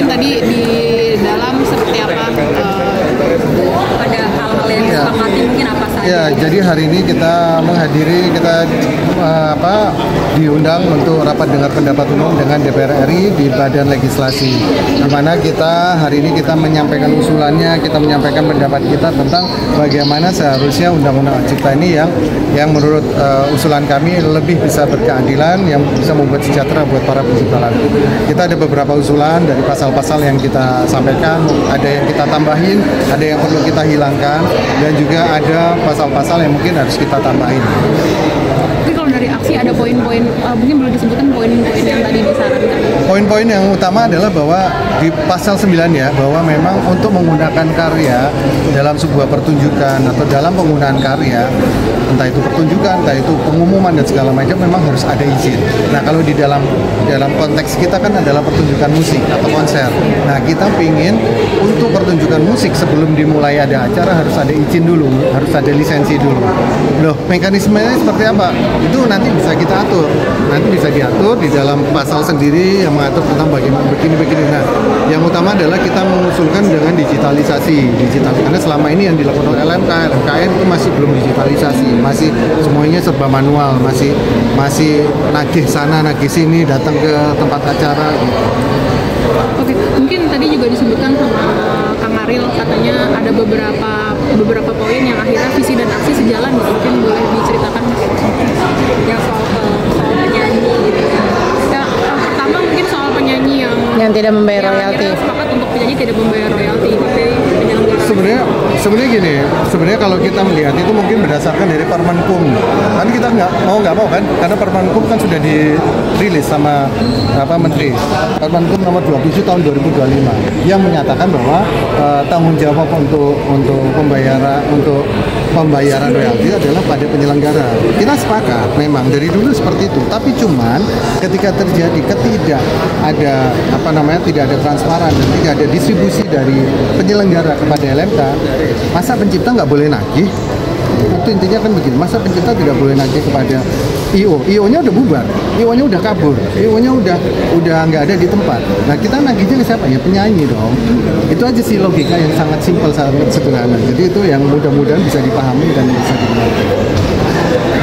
mungkin tadi di dalam seperti apa ada hal-hal yang disepakati mungkin apa saja? Ya, jadi hari ini kita menghadiri, kita diundang untuk rapat dengar pendapat umum dengan DPR RI di Badan Legislasi, di mana kita hari ini kita menyampaikan usulannya, kita menyampaikan pendapat kita tentang bagaimana seharusnya Undang-Undang Cipta ini yang menurut usulan kami lebih bisa berkeadilan, yang bisa membuat sejahtera buat para pencipta lagu. Kita ada beberapa usulan dari pasal-pasal yang kita sampaikan, ada yang kita tambahin, ada yang perlu kita hilangkan, dan juga ada pasal-pasal yang mungkin harus kita tambahin. Tapi kalau dari aksi ada poin-poin, mungkin boleh disebutkan poin-poin yang tadi disarankan? Poin-poin yang utama adalah bahwa di pasal 9 ya, bahwa memang untuk menggunakan karya dalam sebuah pertunjukan atau dalam penggunaan karya, entah itu pertunjukan, entah itu pengumuman dan segala macam, memang harus ada izin. Nah, kalau di dalam konteks kita kan adalah pertunjukan musik atau konser. Nah, kita ingin untuk pertunjukan musik sebelum dimulai ada acara harus ada izin dulu, harus ada lisensi dulu. Loh, mekanismenya seperti apa? Itu nanti bisa kita atur, nanti bisa diatur di dalam pasal sendiri yang mengatur tentang bagaimana begini-begini. Nah, yang utama adalah kita mengusulkan dengan digitalisasi, karena selama ini yang dilakukan oleh LMKN itu masih belum digitalisasi, masih semuanya serba manual, masih nagih sana nagih sini, datang ke tempat acara gitu. Oke, mungkin tadi juga disebutkan sama Kang Ariel, katanya ada beberapa poin yang akhirnya visi dan aksi sejalan, mungkin boleh diceritakan yang soal penyanyi gitu ya. Yang pertama mungkin soal penyanyi yang tidak membayar royalti. Sepakat untuk penyanyi tidak membayar royalti, tapi penyelenggara. Sebenarnya gini, kalau kita melihat itu mungkin berdasarkan dari Permenkum. Kan kita nggak mau kan, karena Permenkum kan sudah dirilis sama Menteri. Permenkum nomor 27 tahun 2025 yang menyatakan bahwa tanggung jawab untuk pembayaran royalti adalah pada penyelenggara. Kita sepakat, memang dari dulu seperti itu. Tapi cuman ketika terjadi tidak ada transparan dan tidak ada distribusi dari penyelenggara kepada LMK, masa pencipta nggak boleh nagih? Itu intinya kan begini, masa pencipta tidak boleh nagih kepada IO-nya udah bubar, IO-nya udah kabur, IO-nya udah nggak ada di tempat. Nah, kita nagihnya ke siapa? Ya penyanyi dong. Itu aja sih logika yang sangat simpel, sangat sederhana. Jadi itu yang mudah-mudahan bisa dipahami dan bisa dimengerti.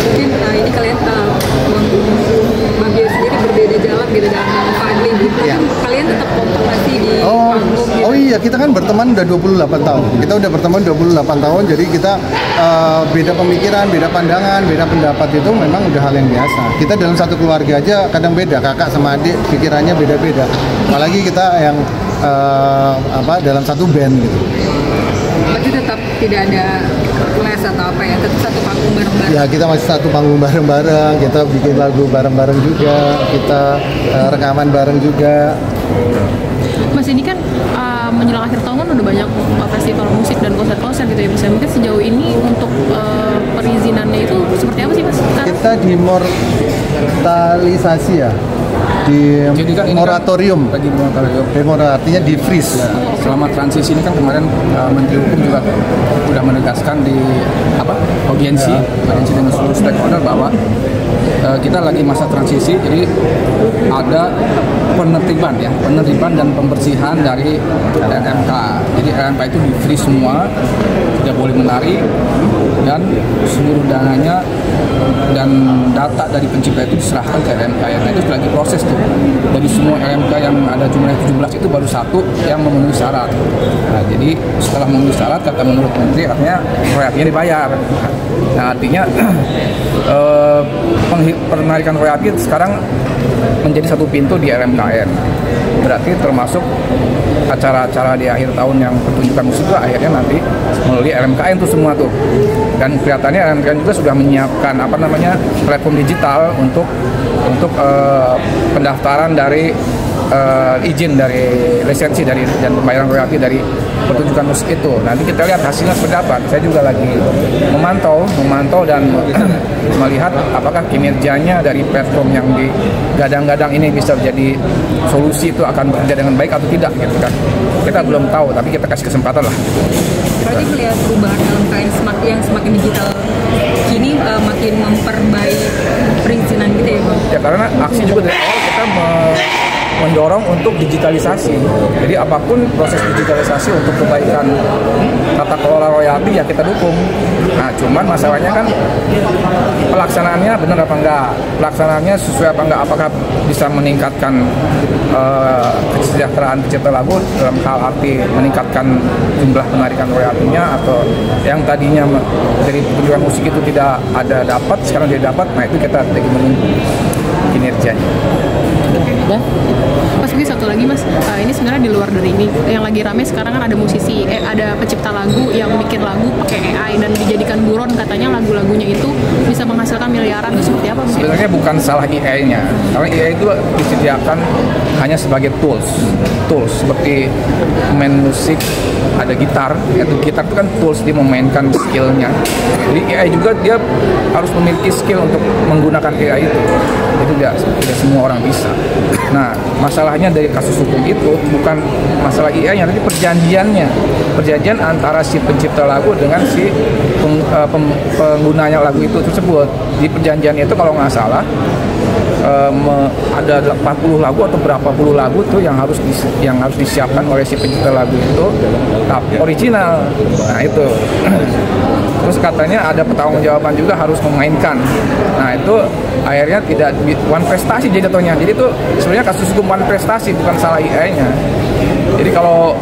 Mungkin ini kalian Bang Bio sendiri berbeda jalan gitu dengan Fadli gitu. Ya. Kalian tetap kompak masih di panggung gitu. Oh iya, kita kan berteman udah 28 tahun. Kita udah berteman 28 tahun, jadi kita beda pemikiran, beda pandangan, beda pendapat itu memang udah hal yang biasa. Kita dalam satu keluarga aja kadang beda, kakak sama adik pikirannya beda-beda. Apalagi kita yang dalam satu band gitu. Berarti tetap tidak ada les atau apa ya, tetap satu panggung bareng-bareng. Ya, kita masih satu panggung bareng-bareng, kita bikin lagu bareng-bareng juga, kita rekaman bareng juga. Mas, ini kan menjelang akhir tahun kan udah banyak festival musik dan konser-konser gitu ya Mas. Mungkin sejauh ini untuk perizinannya itu seperti apa sih Mas? Kita dimortalisasi ya, di moratorium. Artinya di freeze. Ya, selama transisi ini kan kemarin Menteri Hukum juga sudah menegaskan di audiensi dengan seluruh stakeholder bahwa kita lagi masa transisi, jadi ada penertiban dan pembersihan dari RMK. Jadi RMK itu di freeze semua, tidak boleh menari, dan seluruh dananya dan data dari pencipta itu diserahkan ke RMK. Nah, itu lagi proses tuh. Dari semua RMK yang ada jumlah 17 itu baru satu yang memenuhi syarat. Nah, jadi setelah memenuhi syarat, kata menurut Menteri, artinya royaltinya dibayar. Nah, artinya penarikan royalti sekarang menjadi satu pintu di RMKN. Berarti termasuk acara-acara di akhir tahun yang pertunjukan musik itu akhirnya nanti melalui RMKN itu semua tuh. Dan kelihatannya RMKN juga sudah menyiapkan platform digital untuk pendaftaran dari izin dari lisensi dan pembayaran royalti dari pertunjukan musik itu. Nanti kita lihat hasilnya seperti apa. Saya juga lagi memantau dan melihat apakah kinerjanya dari platform yang digadang-gadang ini bisa jadi solusi itu akan bekerja dengan baik atau tidak gitu kan. Kita belum tahu, tapi kita kasih kesempatan lah. Berarti melihat perubahan LMKN yang semakin digital kini makin memperbaiki perizinan gitu ya Bang? Ya, karena aksi juga dari awal kita mendorong untuk digitalisasi. Jadi apapun proses digitalisasi untuk kebaikan tata kelola royalti ya kita dukung. Nah, cuman masalahnya kan pelaksanaannya benar apa enggak, pelaksanaannya sesuai apa enggak, apakah bisa meningkatkan kesejahteraan pencipta lagu dalam hal arti meningkatkan jumlah penarikan royaltinya, atau yang tadinya dari pertunjukan musik itu tidak ada dapat sekarang dia dapat. Nah, itu kita lagi menunggu kinerjanya. Dan Mas Ugi satu lagi Mas, ini sebenarnya di luar dari ini yang lagi rame sekarang kan ada musisi, ada pencipta lagu yang bikin lagu pakai AI dan dijadikan buron, katanya lagu-lagunya itu bisa menghasilkan miliaran. Itu seperti apa? Sebenarnya bukan salah AI-nya, karena AI itu disediakan hanya sebagai tools seperti main musik, ada gitar, itu gitar itu kan tools, dia memainkan skillnya. Jadi AI juga dia harus memiliki skill untuk menggunakan AI itu. Itu tidak semua orang bisa. Nah, masalahnya dari kasus hukum itu bukan masalah AI-nya, tapi perjanjian antara si pencipta lagu dengan si penggunanya lagu itu tersebut. Di perjanjiannya itu kalau nggak salah ada 40 lagu atau berapa puluh lagu tuh yang harus disiapkan oleh si pencipta lagu itu tapi original. Nah, itu terus katanya ada pertanggungjawaban juga harus memainkan. Nah, itu akhirnya tidak one prestasi jadi jatuhnya. Jadi itu sebenarnya kasus hukum one prestasi, bukan salah AI-nya. Jadi kalau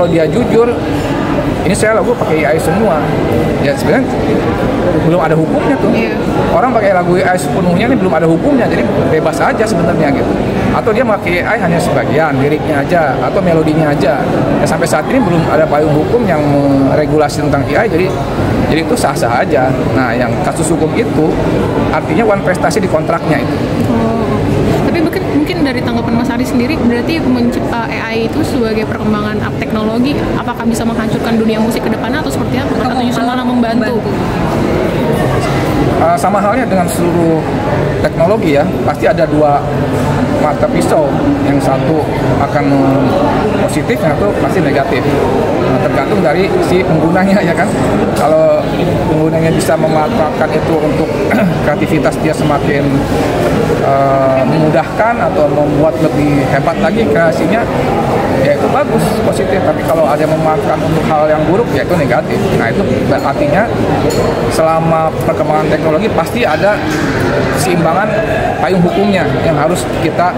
dia jujur, ini saya lagu pakai AI semua, ya sebenarnya belum ada hukumnya tuh. Orang pakai lagu AI sepenuhnya ini belum ada hukumnya, jadi bebas aja sebenarnya gitu. Atau dia pakai AI hanya sebagian, liriknya aja atau melodinya aja. Ya, sampai saat ini belum ada payung hukum yang meregulasi tentang AI, jadi itu sah-sah aja. Nah, yang kasus hukum itu artinya one prestasi di kontraknya itu. Tapi mungkin dari tanggapan Mas Ari sendiri, berarti mencipta AI itu sebagai perkembangan teknologi, apakah bisa menghancurkan dunia musik ke depannya atau seperti apa? Atau justru malah membantu? Sama halnya dengan seluruh teknologi ya, pasti ada dua mata pisau, yang satu akan positif, yang satu pasti negatif. Nah, tergantung dari si penggunanya ya kan. Kalau penggunanya bisa memanfaatkan itu untuk kreativitas dia semakin memudahkan atau membuat lebih hebat lagi kreasinya, ya itu bagus, positif. Tapi kalau ada yang memanfaatkan untuk hal yang buruk, ya itu negatif. Nah, itu artinya selama perkembangan teknologi pasti ada keseimbangan payung hukumnya yang harus kita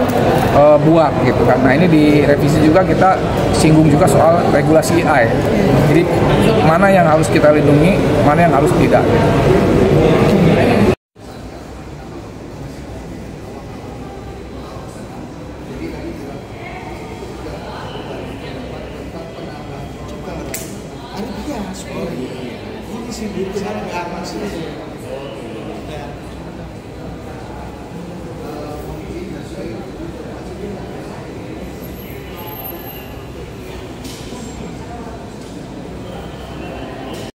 buat gitu kan. Nah, ini di revisi juga kita singgung juga soal regulasi AI. Jadi mana yang harus kita lindungi, mana yang harus tidak. Ini sih, sana nggak aman sih.